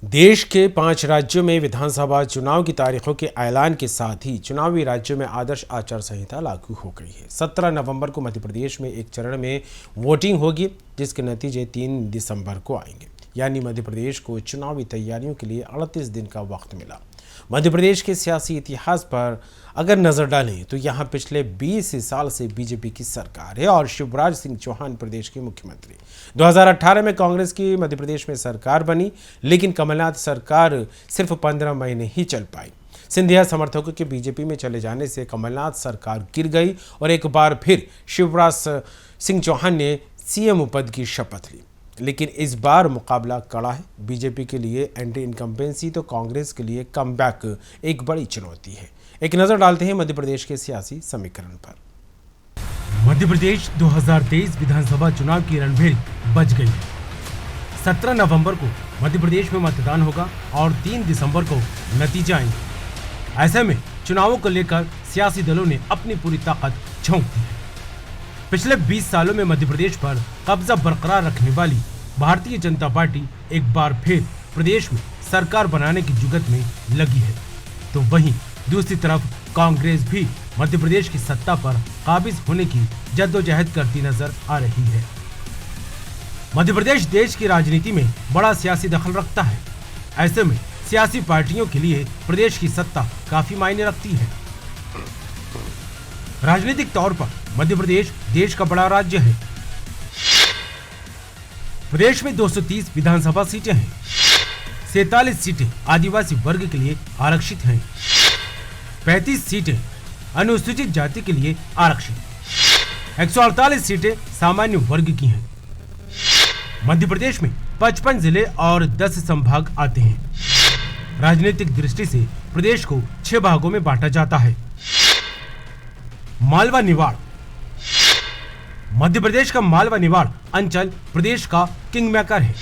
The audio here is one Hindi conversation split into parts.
देश के 5 राज्यों में विधानसभा चुनाव की तारीखों के ऐलान के साथ ही चुनावी राज्यों में आदर्श आचार संहिता लागू हो गई है। 17 नवंबर को मध्य प्रदेश में एक चरण में वोटिंग होगी, जिसके नतीजे 3 दिसंबर को आएंगे। यानी मध्य प्रदेश को चुनावी तैयारियों के लिए 38 दिन का वक्त मिला। मध्य प्रदेश के सियासी इतिहास पर अगर नजर डालें तो यहाँ पिछले 20 साल से बीजेपी की सरकार है और शिवराज सिंह चौहान प्रदेश के मुख्यमंत्री। 2018 में कांग्रेस की मध्य प्रदेश में सरकार बनी, लेकिन कमलनाथ सरकार सिर्फ 15 महीने ही चल पाई। सिंधिया समर्थकों के बीजेपी में चले जाने से कमलनाथ सरकार गिर गई और एक बार फिर शिवराज सिंह चौहान ने सीएम पद की शपथ ली। लेकिन इस बार मुकाबला कड़ा है। बीजेपी के लिए एंटी इनकम्बेंसी तो कांग्रेस के लिए कमबैक एक बड़ी चुनौती है। एक नजर डालते हैं मध्य प्रदेश के सियासी समीकरण पर। मध्य प्रदेश 2023 विधानसभा चुनाव की रणभेरी बज गई है। 17 नवंबर को मध्य प्रदेश में मतदान होगा और 3 दिसंबर को नतीजे आएंगे। ऐसे में चुनावों को लेकर सियासी दलों ने अपनी पूरी ताकत झोंक दी है। पिछले 20 सालों में मध्य प्रदेश पर कब्जा बरकरार रखने वाली भारतीय जनता पार्टी एक बार फिर प्रदेश में सरकार बनाने की जुगत में लगी है, तो वहीं दूसरी तरफ कांग्रेस भी मध्य प्रदेश की सत्ता पर काबिज होने की जद्दोजहद करती नजर आ रही है। मध्य प्रदेश देश की राजनीति में बड़ा सियासी दखल रखता है। ऐसे में सियासी पार्टियों के लिए प्रदेश की सत्ता काफी मायने रखती है। राजनीतिक तौर पर मध्य प्रदेश देश का बड़ा राज्य है। प्रदेश में 230 विधानसभा सीटें हैं। 47 सीटें आदिवासी वर्ग के लिए आरक्षित हैं। 35 सीटें अनुसूचित जाति के लिए आरक्षित। 148 सीटें सामान्य वर्ग की हैं। मध्य प्रदेश में 55 जिले और 10 संभाग आते हैं। राजनीतिक दृष्टि से प्रदेश को 6 भागों में बांटा जाता है। मालवा निवाड़। मध्य प्रदेश का मालवा निवाड़ अंचल प्रदेश का किंग मेकर है।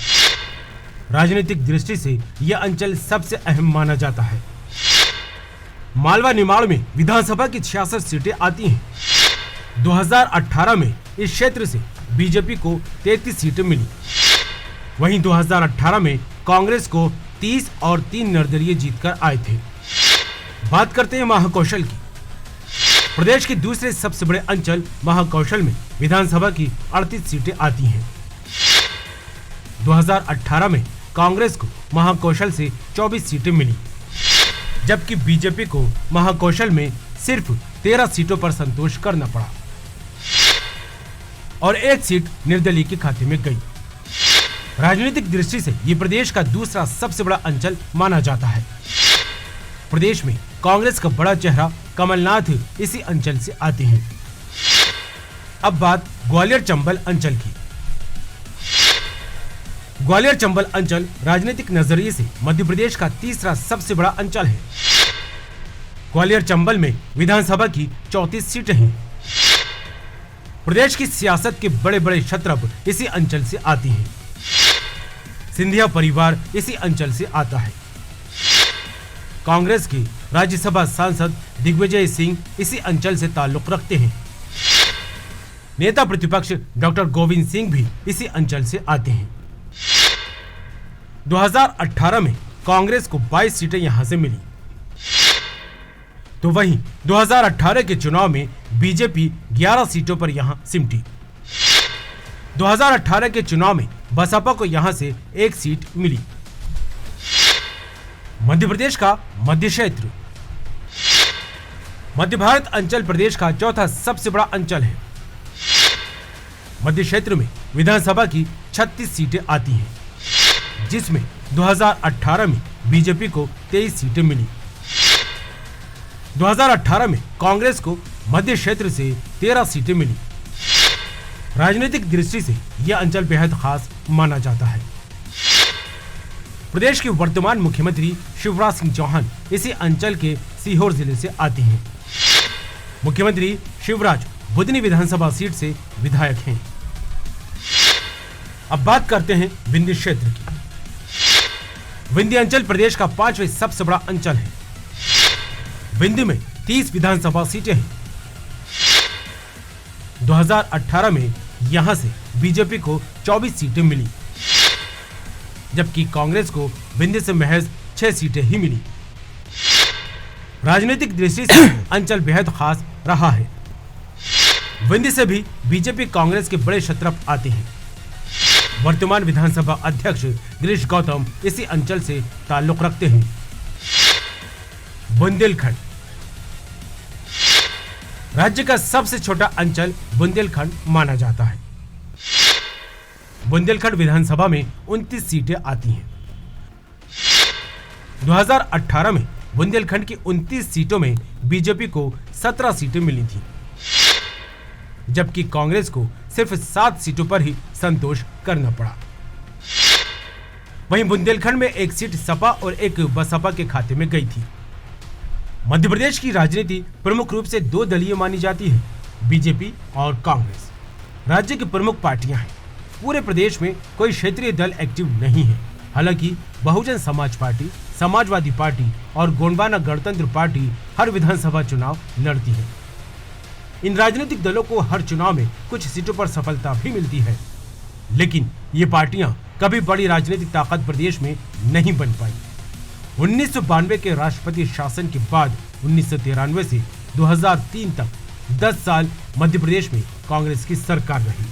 राजनीतिक दृष्टि से यह अंचल सबसे अहम माना जाता है। मालवा निवाड़ में विधानसभा की 66 सीटें आती हैं। 2018 में इस क्षेत्र से बीजेपी को 33 सीटें मिली। वहीं 2018 में कांग्रेस को 30 और 3 निर्दलीय जीतकर आए थे। बात करते हैं महाकौशल की। प्रदेश के दूसरे सबसे बड़े अंचल महाकौशल में विधानसभा की 38 सीटें आती हैं। 2018 में कांग्रेस को महाकौशल से 24 सीटें मिली, जबकि बीजेपी को महाकौशल में सिर्फ 13 सीटों पर संतोष करना पड़ा और 1 सीट निर्दलीय के खाते में गई। राजनीतिक दृष्टि से ये प्रदेश का दूसरा सबसे बड़ा अंचल माना जाता है। प्रदेश में कांग्रेस का बड़ा चेहरा कमलनाथ इसी अंचल से आते हैं। अब बात ग्वालियर चंबल अंचल की। ग्वालियर चंबल अंचल राजनीतिक नजरिए से मध्य प्रदेश का तीसरा सबसे बड़ा अंचल है। ग्वालियर चंबल में विधानसभा की 34 सीटें हैं। प्रदेश की सियासत के बड़े बड़े क्षत्रप इसी अंचल से आती हैं। सिंधिया परिवार इसी अंचल से आता है। कांग्रेस के राज्यसभा सांसद दिग्विजय सिंह इसी अंचल से ताल्लुक रखते हैं। नेता प्रतिपक्ष डॉक्टर गोविंद सिंह भी इसी अंचल से आते हैं। 2018 में कांग्रेस को 22 सीटें यहां से मिली, तो वहीं 2018 के चुनाव में बीजेपी 11 सीटों पर यहां सिमटी। 2018 के चुनाव में बसपा को यहां से 1 सीट मिली। मध्य प्रदेश का मध्य क्षेत्र। मध्य भारत अंचल प्रदेश का चौथा सबसे बड़ा अंचल है। मध्य क्षेत्र में विधानसभा की 36 सीटें आती हैं, जिसमें 2018 में बीजेपी को 23 सीटें मिली। 2018 में कांग्रेस को मध्य क्षेत्र से 13 सीटें मिली। राजनीतिक दृष्टि से यह अंचल बेहद खास माना जाता है। प्रदेश के वर्तमान मुख्यमंत्री शिवराज सिंह चौहान इसी अंचल के सीहोर जिले से आते हैं। मुख्यमंत्री शिवराज बुधनी विधानसभा सीट से विधायक हैं। अब बात करते हैं विंध्य क्षेत्र की। विंध्य अंचल प्रदेश का 5वें सबसे बड़ा अंचल है। विंध्य में 30 विधानसभा सीटें हैं। 2018 में यहां से बीजेपी को 24 सीटें मिली, जबकि कांग्रेस को विंध्य से महज 6 सीटें ही मिली। राजनीतिक दृष्टि से अंचल बेहद खास रहा है। विंध्य से भी बीजेपी कांग्रेस के बड़े शत्रप आते हैं। वर्तमान विधानसभा अध्यक्ष गिरीश गौतम इसी अंचल से ताल्लुक रखते हैं। बुंदेलखंड राज्य का सबसे छोटा अंचल बुंदेलखंड माना जाता है। बुंदेलखंड विधानसभा में 29 सीटें आती हैं। 2018 में बुंदेलखंड की 29 सीटों में बीजेपी को 17 सीटें मिली थी, जबकि कांग्रेस को सिर्फ 7 सीटों पर ही संतोष करना पड़ा। वहीं बुंदेलखंड में एक सीट सपा और एक बसपा के खाते में गई थी। मध्य प्रदेश की राजनीति प्रमुख रूप से 2 दलीय मानी जाती है, बीजेपी और कांग्रेस। राज्य की प्रमुख पार्टियां हैं। पूरे प्रदेश में कोई क्षेत्रीय दल एक्टिव नहीं है। हालांकि बहुजन समाज पार्टी, समाजवादी पार्टी और गोंडवाना गणतंत्र पार्टी हर विधानसभा चुनाव लड़ती है। इन राजनीतिक दलों को हर चुनाव में कुछ सीटों पर सफलता भी मिलती है, लेकिन ये पार्टियां कभी बड़ी राजनीतिक ताकत प्रदेश में नहीं बन पाई। 1992 के राष्ट्रपति शासन के बाद 1993 से 2003 तक 10 साल मध्य प्रदेश में कांग्रेस की सरकार रही,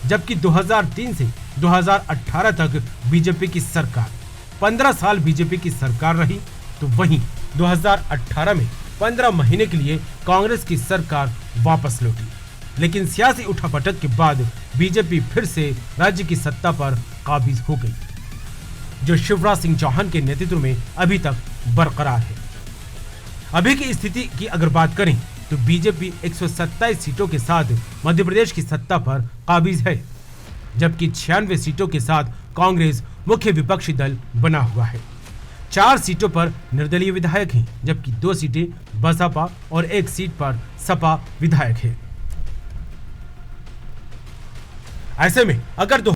जबकि 2003 से 2018 तक बीजेपी की सरकार। 15 साल बीजेपी की सरकार रही, तो वहीं 2018 में 15 महीने के लिए कांग्रेस की सरकार वापस लौटी। लेकिन सियासी उठापटक के बाद बीजेपी फिर से राज्य की सत्ता पर काबिज हो गई, जो शिवराज सिंह चौहान के नेतृत्व में अभी तक बरकरार है। अभी की स्थिति की अगर बात करें तो बीजेपी 127 सीटों के साथ मध्य प्रदेश की सत्ता पर काबिज है, जबकि 96 सीटों के साथ कांग्रेस मुख्य विपक्षी दल बना हुआ है। 4 सीटों पर निर्दलीय विधायक हैं, जबकि 2 सीटें बसपा और 1 सीट पर सपा विधायक है। ऐसे में अगर